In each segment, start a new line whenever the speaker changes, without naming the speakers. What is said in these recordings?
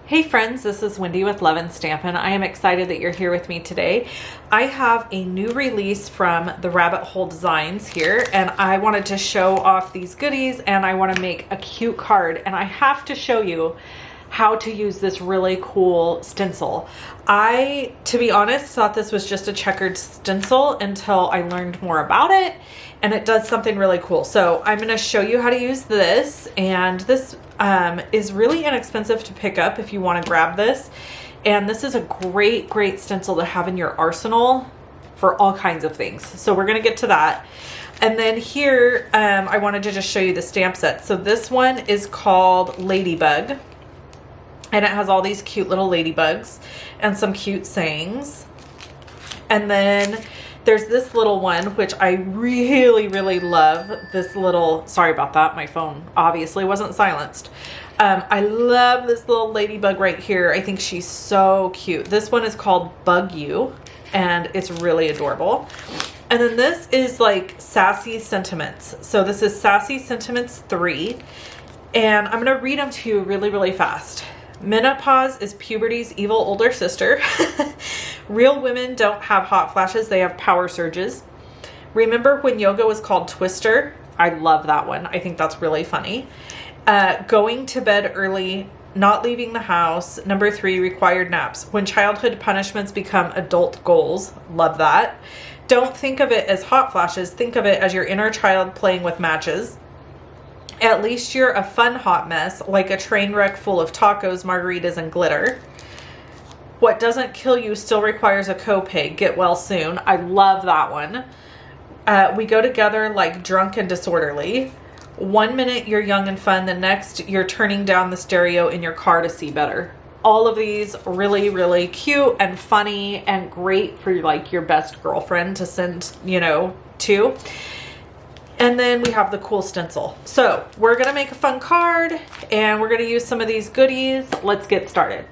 Hey friends, this is Wendy with Love and Stampin'. I am excited that you're here with me today. I have a new release from the Rabbit Hole Designs here, and I wanted to show off these goodies, and I want to make a cute card, and I have to show you how to use this really cool stencil. I, to be honest, thought this was just a checkered stencil until I learned more about it, and it does something really cool. So I'm going to show you how to use this, and this is really inexpensive to pick up if you want to grab this. And this is a great stencil to have in your arsenal for all kinds of things. So we're going to get to that. And then here, I wanted to just show you the stamp set. So this one is called Ladybug. And it has all these cute little ladybugs and some cute sayings. And then there's this little one, which I really love. This little, sorry about that, my phone obviously wasn't silenced. I love this little ladybug right here. I think she's so cute. This one is called Bug You, and it's really adorable. And then this is like Sassy Sentiments. So this is Sassy Sentiments 3, and I'm gonna read them to you really fast. Menopause is puberty's evil older sister. Real women don't have hot flashes, they have power surges. Remember when yoga was called Twister? I love that one. I think that's really funny. Going to bed early, not leaving the house. Number 3, required naps. When childhood punishments become adult goals. Love that. Don't think of it as hot flashes. Think of it as your inner child playing with matches. At least you're a fun hot mess, like a train wreck full of tacos, margaritas, and glitter. What doesn't kill you still requires a copay. Get well soon. I love that one. We go together like drunk and disorderly. 1 minute you're young and fun, the next you're turning down the stereo in your car to see better. All of these really cute and funny and great for like your best girlfriend to send, you know, to. And then we have the cool stencil. So we're gonna make a fun card and we're gonna use some of these goodies. Let's get started.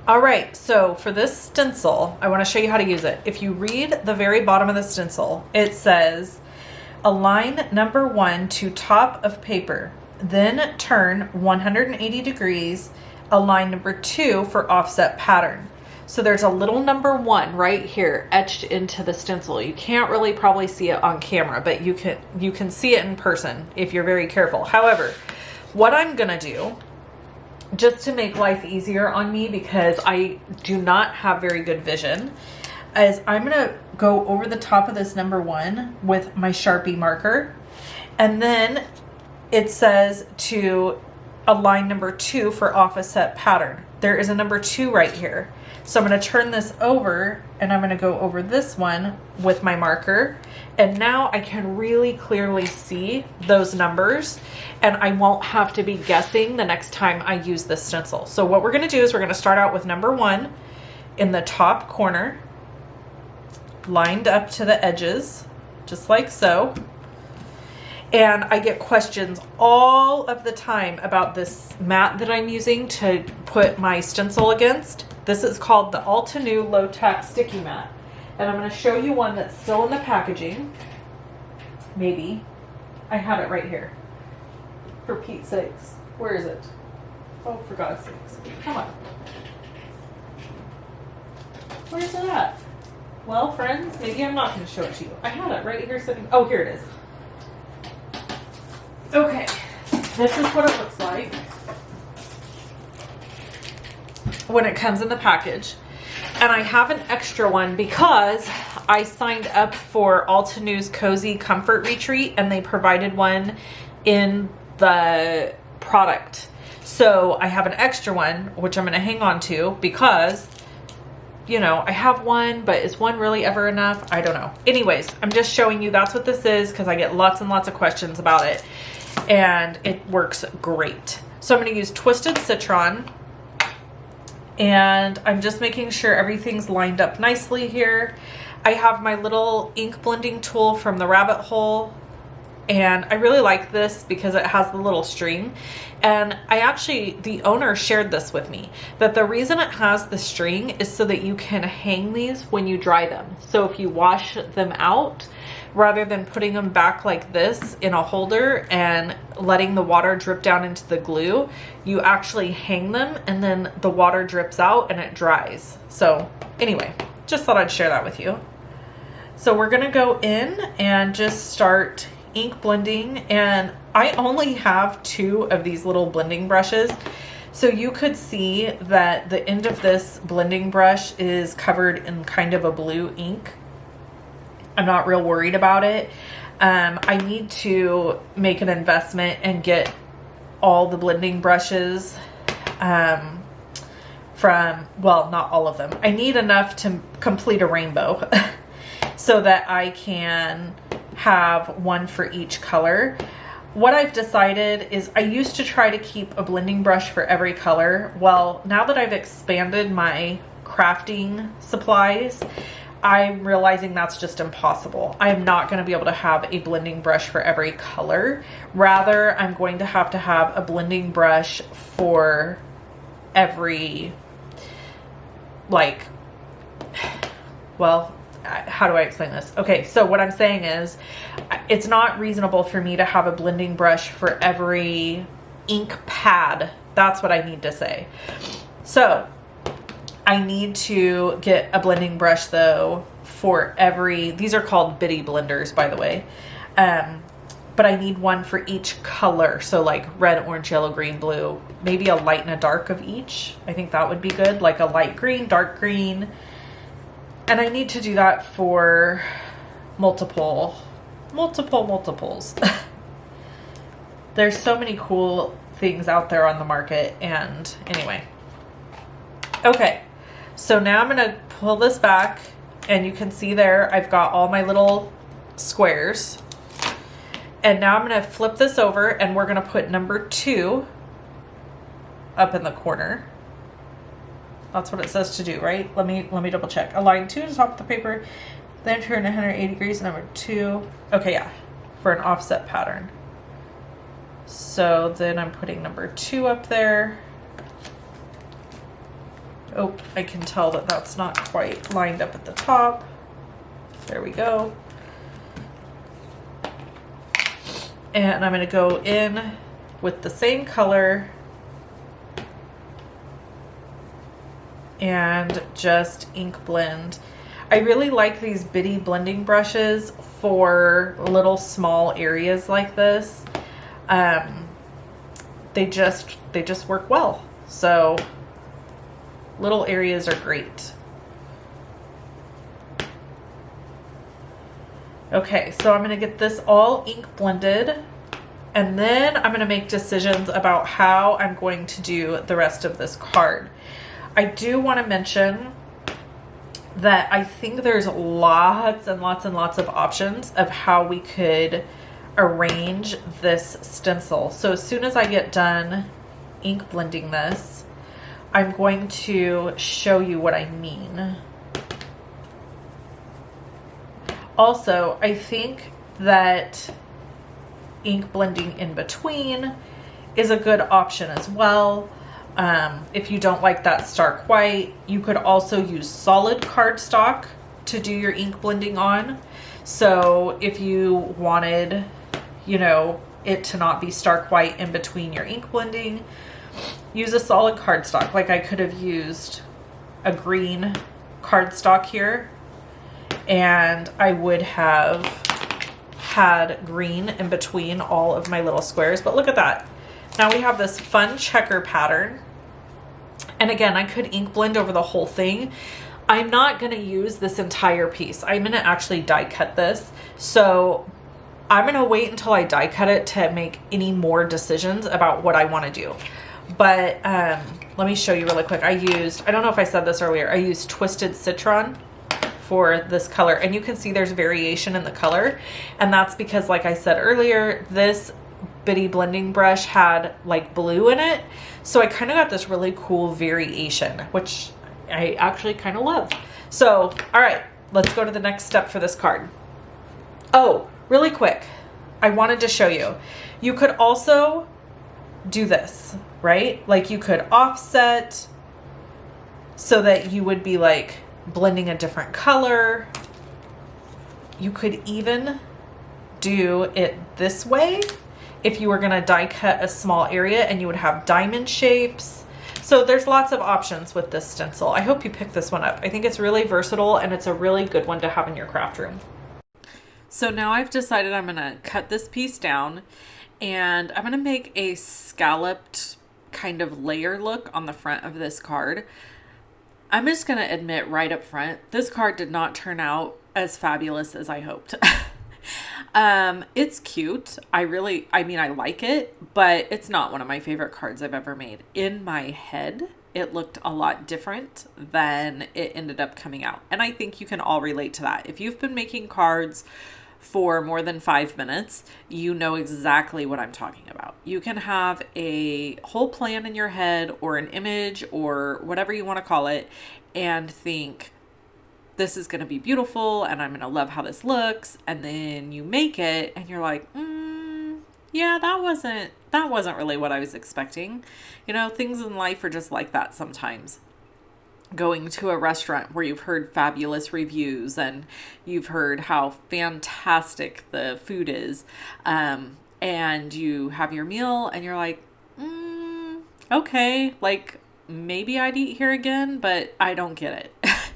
All right, so for this stencil, I wanna show you how to use it. If you read the very bottom of the stencil, it says, align number 1 to top of paper, then turn 180 degrees, align number 2 for offset pattern. So there's a little number 1 right here etched into the stencil. You can't really probably see it on camera, but you can see it in person if you're very careful. However, what I'm gonna do, just to make life easier on me because I do not have very good vision, is I'm gonna go over the top of this number 1 with my Sharpie marker, and then it says to align number 2 for offset pattern. There is a number 2 right here. So I'm going to turn this over and I'm going to go over this one with my marker. And now I can really clearly see those numbers and I won't have to be guessing the next time I use this stencil. So what we're going to do is we're going to start out with number 1 in the top corner, lined up to the edges, just like so. And I get questions all of the time about this mat that I'm using to put my stencil against. This is called the Altenew Low Tack Sticky Mat. And I'm going to show you one that's still in the packaging. Maybe. I have it right here. For Pete's sakes. Where is it? Oh, for God's sakes. Come on. Where is it at? Well, friends, maybe I'm not going to show it to you. I had it right here sitting. Oh, here it is. Okay, this is what it looks like when it comes in the package. And I have an extra one because I signed up for Altenew's Cozy Comfort Retreat and they provided one in the product. So I have an extra one, which I'm gonna hang on to because, you know, I have one, but is one really ever enough? I don't know. Anyways, I'm just showing you that's what this is because I get lots and lots of questions about it. And it works great. So I'm going to use Twisted Citron, and I'm just making sure everything's lined up nicely here. I have my little ink blending tool from the Rabbit Hole and I really like this because it has the little string. And the owner shared this with me, that the reason it has the string is so that you can hang these when you dry them. So if you wash them out, rather than putting them back like this in a holder and letting the water drip down into the glue, you actually hang them and then the water drips out and it dries. So anyway, just thought I'd share that with you. So we're gonna go in and just start ink blending, and I only have 2 of these little blending brushes. So you could see that the end of this blending brush is covered in kind of a blue ink. I'm not real worried about it. I need to make an investment and get all the blending brushes well, not all of them. I need enough to complete a rainbow so that I can have one for each color. What I've decided is I used to try to keep a blending brush for every color. Well, now that I've expanded my crafting supplies, I'm realizing that's just impossible. I'm not going to be able to have a blending brush for every color. Rather, I'm going to have a blending brush for every, like, well, how do I explain this? Okay, so what I'm saying is it's not reasonable for me to have a blending brush for every ink pad. That's what I need to say. So I need to get a blending brush though for every, these are called bitty blenders, by the way. But I need one for each color. So like red, orange, yellow, green, blue, maybe a light and a dark of each. I think that would be good. Like a light green, dark green. And I need to do that for multiples. There's so many cool things out there on the market. And anyway, okay, so now I'm gonna pull this back, and you can see there I've got all my little squares. And now I'm gonna flip this over, and we're gonna put number 2 up in the corner. That's what it says to do, right? Let me double check. Align 2 to the top of the paper, then turn 180 degrees, number 2. Okay, yeah, for an offset pattern. So then I'm putting number 2 up there. Oh, I can tell that that's not quite lined up at the top. There we go. And I'm gonna go in with the same color and just ink blend. I really like these bitty blending brushes for little small areas like this. They just work well. So little areas are great. Okay, so I'm gonna get this all ink blended, and then I'm gonna make decisions about how I'm going to do the rest of this card. I do want to mention that I think there's lots and lots and lots of options of how we could arrange this stencil. So as soon as I get done ink blending this, I'm going to show you what I mean. Also, I think that ink blending in between is a good option as well. If you don't like that stark white, you could also use solid cardstock to do your ink blending on. So if you wanted, you know, it to not be stark white in between your ink blending, use a solid cardstock. Like I could have used a green cardstock here, and I would have had green in between all of my little squares. But look at that. Now we have this fun checker pattern. And again, I could ink blend over the whole thing. I'm not going to use this entire piece. I'm going to actually die cut this. So I'm going to wait until I die cut it to make any more decisions about what I want to do. But let me show you really quick. I don't know if I said this earlier, I used Twisted Citron for this color. And you can see there's variation in the color. And that's because, like I said earlier, this bitty blending brush had like blue in it. So I kind of got this really cool variation, which I actually kind of love. So, all right, let's go to the next step for this card. Oh, really quick. I wanted to show you. You could also do this, right? Like you could offset so that you would be like blending a different color. You could even do it this way if you were going to die cut a small area, and you would have diamond shapes. So there's lots of options with this stencil. I hope you pick this one up. I think it's really versatile, and it's a really good one to have in your craft room. So now I've decided I'm going to cut this piece down, and I'm going to make a scalloped kind of layer look on the front of this card. I'm just going to admit right up front, this card did not turn out as fabulous as I hoped. It's cute. I mean, I like it, but it's not one of my favorite cards I've ever made. In my head, it looked a lot different than it ended up coming out. And I think you can all relate to that. If you've been making cards for more than 5 minutes, you know exactly what I'm talking about. You can have a whole plan in your head or an image or whatever you want to call it and think, this is going to be beautiful and I'm going to love how this looks. And then you make it and you're like, yeah, that wasn't really what I was expecting. You know, things in life are just like that sometimes. Going to a restaurant where you've heard fabulous reviews and you've heard how fantastic the food is. And you have your meal and you're like, okay, like maybe I'd eat here again, but I don't get it.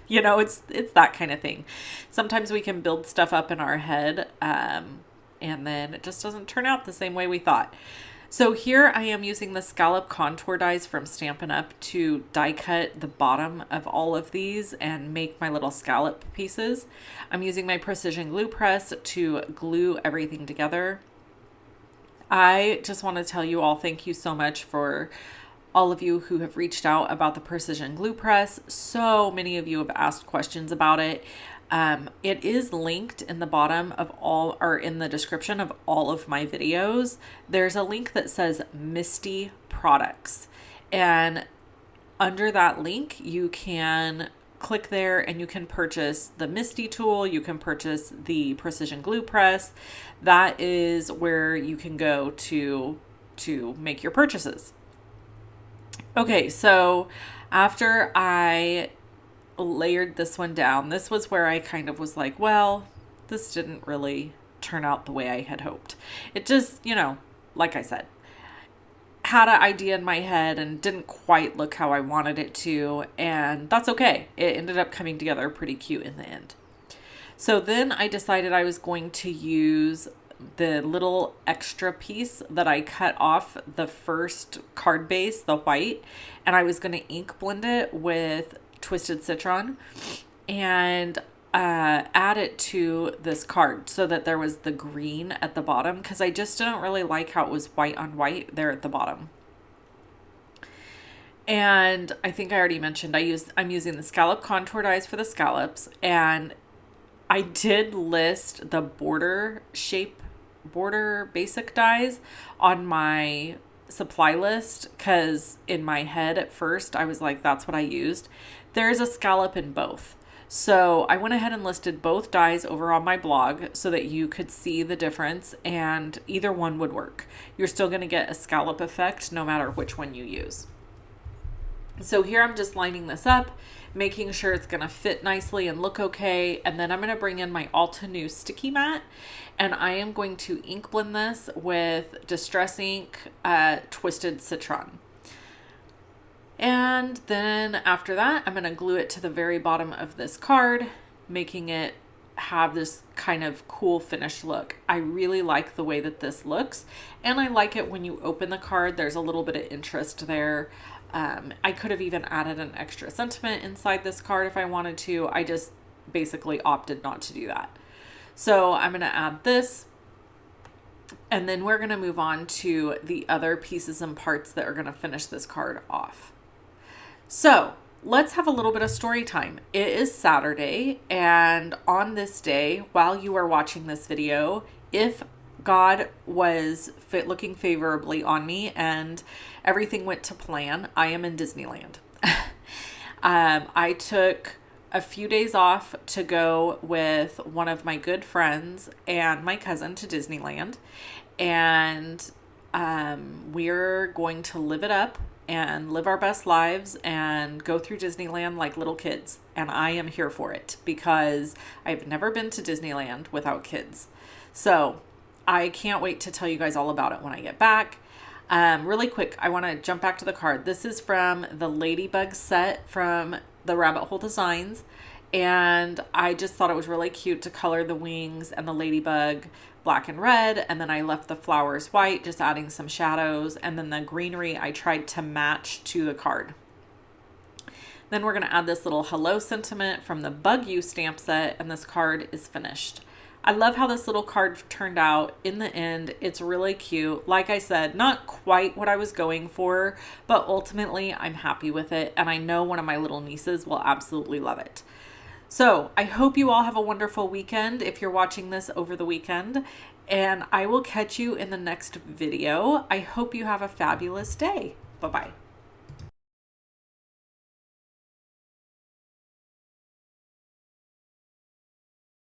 You know, it's that kind of thing. Sometimes we can build stuff up in our head, and then it just doesn't turn out the same way we thought. So here I am using the scallop contour dies from Stampin' Up! To die cut the bottom of all of these and make my little scallop pieces. I'm using my precision glue press to glue everything together. I just want to tell you all, thank you so much for all of you who have reached out about the precision glue press. So many of you have asked questions about it. It is linked in the bottom of all, or in the description of all of my videos. There's a link that says Misty Products. And under that link, you can click there and you can purchase the Misty tool. You can purchase the precision glue press. That is where you can go to make your purchases. Okay, so after I layered this one down, this was where I kind of was like, well, this didn't really turn out the way I had hoped. It just, you know, like I said, had an idea in my head and didn't quite look how I wanted it to, and that's okay. It ended up coming together pretty cute in the end. So then I decided I was going to use the little extra piece that I cut off the first card base, the white, and I was going to ink blend it with Twisted Citron and add it to this card so that there was the green at the bottom, because I just didn't really like how it was white on white there at the bottom. And I think I already mentioned I'm using the scallop contour dies for the scallops, and I did list the border basic dies on my supply list, because in my head at first I was like, that's what I used. There is a scallop in both. So I went ahead and listed both dies over on my blog so that you could see the difference, and either one would work. You're still going to get a scallop effect no matter which one you use. So here I'm just lining this up, making sure it's going to fit nicely and look okay. And then I'm going to bring in my Alta Nu sticky mat, and I am going to ink blend this with Distress Ink Twisted Citron. And then after that, I'm going to glue it to the very bottom of this card, making it have this kind of cool finished look. I really like the way that this looks, and I like it when you open the card, there's a little bit of interest there. I could have even added an extra sentiment inside this card if I wanted to. I just basically opted not to do that. So I'm going to add this, and then we're going to move on to the other pieces and parts that are going to finish this card off. So let's have a little bit of story time. It is Saturday, and on this day, while you are watching this video, if God was looking favorably on me and everything went to plan, I am in Disneyland. I took a few days off to go with one of my good friends and my cousin to Disneyland. And we're going to live it up and live our best lives and go through Disneyland like little kids. And I am here for it because I've never been to Disneyland without kids. So I can't wait to tell you guys all about it when I get back. Really quick, I want to jump back to the card. This is from the Ladybug set from the Rabbit Hole Designs. And I just thought it was really cute to color the wings and the ladybug black and red. And then I left the flowers white, just adding some shadows. And then the greenery I tried to match to the card. Then we're going to add this little hello sentiment from the Bug You stamp set. And this card is finished. I love how this little card turned out in the end. It's really cute. Like I said, not quite what I was going for, but ultimately I'm happy with it. And I know one of my little nieces will absolutely love it. So I hope you all have a wonderful weekend if you're watching this over the weekend, and I will catch you in the next video. I hope you have a fabulous day. Bye-bye.